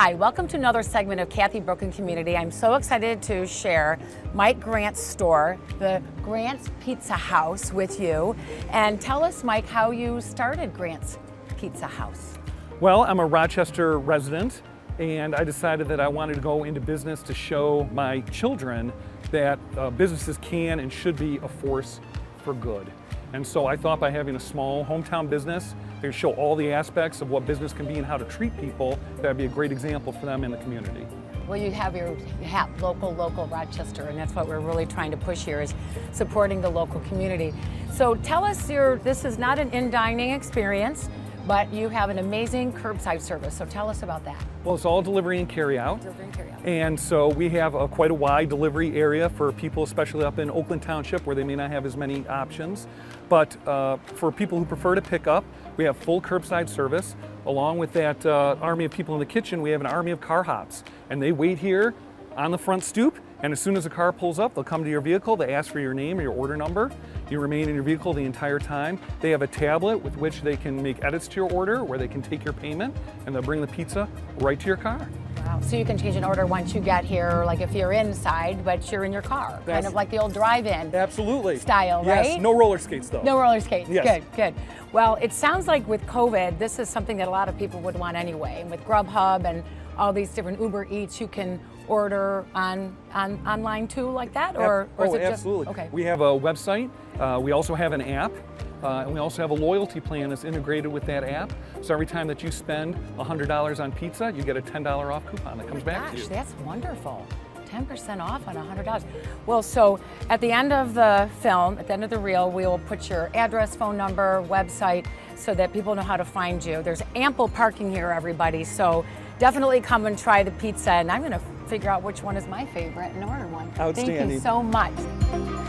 Hi, welcome to another segment of Kathy Broken Community. I'm so excited to share Mike Grant's store, the Grant's Pizza House, with you. And tell us, Mike, how you started Grant's Pizza House. Well, I'm a Rochester resident, and I decided that I wanted to go into business to show my children that businesses can and should be a force for good. And so I thought by having a small hometown business, they could show all the aspects of what business can be and how to treat people. That'd be a great example for them in the community. Well, you have your local Rochester, and that's what we're really trying to push here, is supporting the local community. So tell us, this is not an in-dining experience, but you have an amazing curbside service. So tell us about that. Well, it's all delivery and carry out. Delivery and carry out. And so we have quite a wide delivery area for people, especially up in Oakland Township, where they may not have as many options. But for people who prefer to pick up, we have full curbside service. Along with that army of people in the kitchen, we have an army of car hops. And they wait here on the front stoop, and as soon as the car pulls up, they'll come to your vehicle, they ask for your name or your order number. You remain in your vehicle the entire time. They have a tablet with which they can make edits to your order, where they can take your payment, and they'll bring the pizza right to your car. Wow, so you can change an order once you get here, like if you're inside, but you're in your car. Kind of like the old drive-in Absolutely. style, right? Yes, no roller skates though. No roller skates, Yes. Good. Well, it sounds like with COVID, this is something that a lot of people would want anyway. And with Grubhub and all these different Uber Eats, you can order online too, like that? Or is it absolutely. Just, okay. We have a website, we also have an app, and we also have a loyalty plan that's integrated with that app. So every time that you spend $100 on pizza, you get a $10 off coupon that comes back to you. Gosh, that's wonderful. 10% off on $100. Well, so at the end of the film, at the end of the reel, we will put your address, phone number, website, so that people know how to find you. There's ample parking here, everybody, so definitely come and try the pizza, and I'm gonna figure out which one is my favorite and order one. Outstanding. Thank you so much.